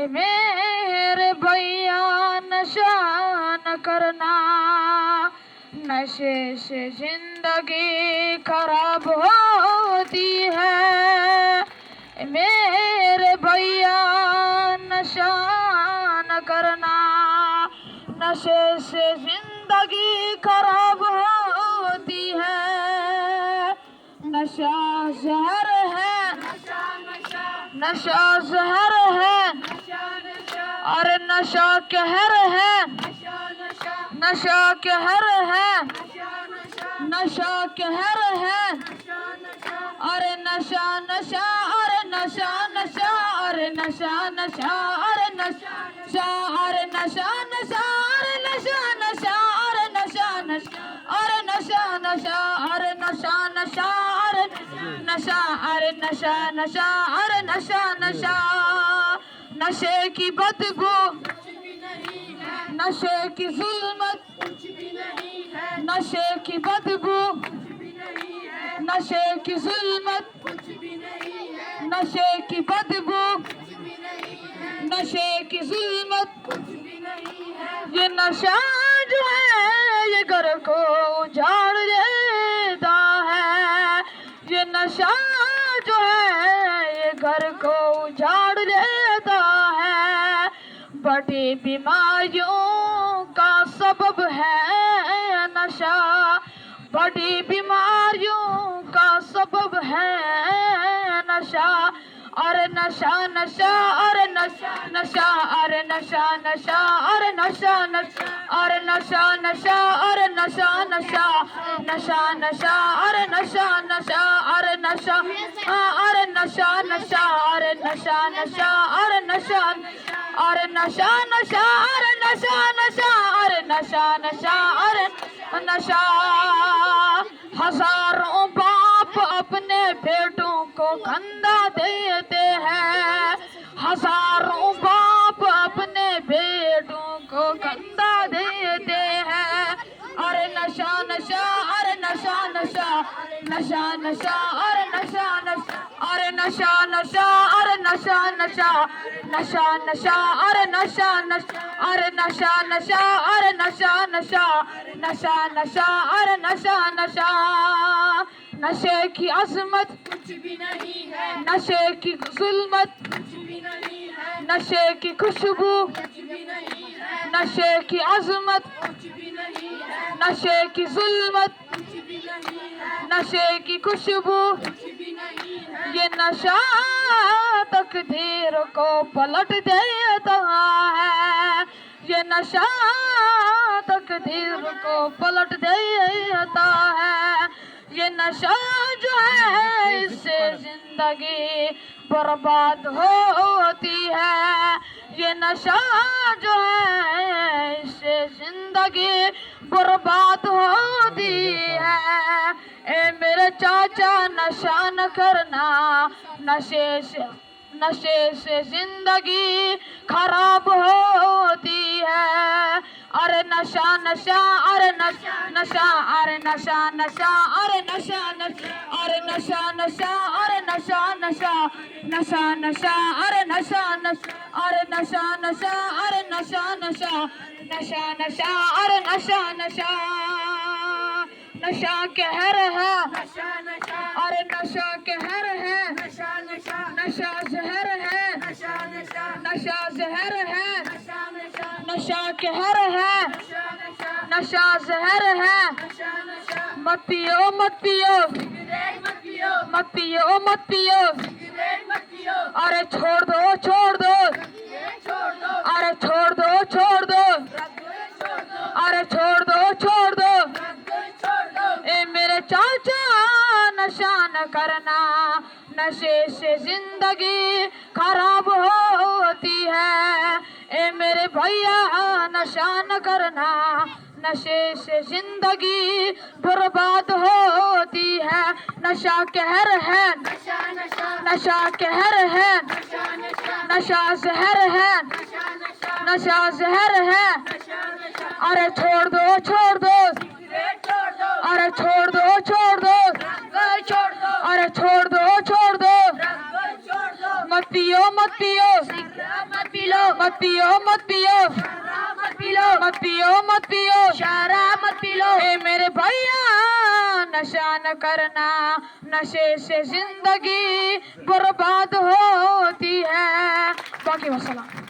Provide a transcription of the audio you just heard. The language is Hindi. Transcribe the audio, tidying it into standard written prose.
मेरे भैया नशा न करना, नशे से जिंदगी खराब होती है। मेरे भैया नशा न करना, नशे से जिंदगी खराब होती है। नशा जहर है, नशा जहर है, अरे नशा कहर है, नशा कहर है, नशा कहर है, अरे नशा नशा, अरे नशा नशा, अरे नशा नशा, अरे नशा, अरे नशा नशा, अरे नशा नशा, अरे नशा नशा, अरे नशा नशा, अरे नशा नशा, अरे नशा, अरे नशा नशा, अरे नशा नशा। नशे की बदबू, नशे की जुल्मत, नशे की बदबू, नशे की जुल्मत, नशे की बदबू, नशे की जुल्मत। ये नशा जो है ये घर को उजाड़ देता है। ये नशा जो है ये घर को उजाड़ देता है। बड़ी बीमारियों का सबब है नशा, बड़ी बीमारियों का सबब है नशा। अरे नशा नशा, अरे नशा नशा, अरे नशा नशा, अरे नशा नशा, अरे नशा नशा, अरे नशा नशा, नशा नशा, अरे नशा नशा, अरे नशा, अरे नशा नशा, अरे नशा नशा, अरे नशा, अरे नशा नशा, अरे नशा नशा, अरे नशा नशा, अरे नशा। हजारों बाप अपने बेटों को कंधा देते हैं, हजारों बाप अपने बेटों को कंधा देते हैं। अरे नशा नशा, अरे नशा नशा, नशा नशा, अरे नशा नशा, अरे नशा नशा, अरे नशा नशा, नशा नशा, अरे नशा नशा, अरे नशा नशा, अरे नशा नशा, नशा नशा, अरे नशा नशा। नशे की अजमत कुछ भी नहीं है, नशे की जुल्मत कुछ भी नहीं है, नशे की खुशबू कुछ भी नहीं है, नशे की अजमत कुछ भी नहीं है, नशे की जुल्मत कुछ भी नहीं है, नशे की खुशबू कुछ भी नहीं है। ये नशा तकदीर को पलट देता है, ये नशा तकदीर को पलट देता है। ये नशा जो है इससे जिंदगी बर्बाद होती है। ये नशा जो है इससे जिंदगी बर्बाद होती है। ए मेरे चाचा नशा न करना, नशे से जिंदगी खराब होती है। अरे नशा नशा, अरे नशा नशा, अरे नशा नशा, अरे नशा नशा, अरे नशा नशा, अरे नशा नशा, नशा नशा, अरे नशा नशा, अरे नशा नशा, अरे नशा नशा, नशा नशा, अरे नशा नशा। नशा कहर है, अरे नशा कहर है, नशा जहर है, नशा जहर है, नशा कहर है, नशा जहर है। मत पियो मत पियो, मत पियो मत पियो, अरे छोड़ दो छोड़ दो, अरे छोड़ दो छोड़ दो, अरे छोड़ दो छोड़ दो। ए मेरे चाचा नशा न करना, नशे से जिंदगी खराब होती है। ए मेरे भैया नशा न करना, नशे से जिंदगी बर्बाद होती है। नशा कहर है, नशा कहर है, नशा जहर है, नशा जहर है। अरे छोड़ दो छोड़ दो, अरे छोड़ दो छोड़ दो, अरे छोड़ दो छोड़ दो। मत पियो मत पियो, मत पिलो मत पियो मत पियो मत पियो मत पियो शराब मत पी लो। ए मेरे भैया नशा न करना, नशे से जिंदगी बर्बाद होती है। बाकी वसलाम।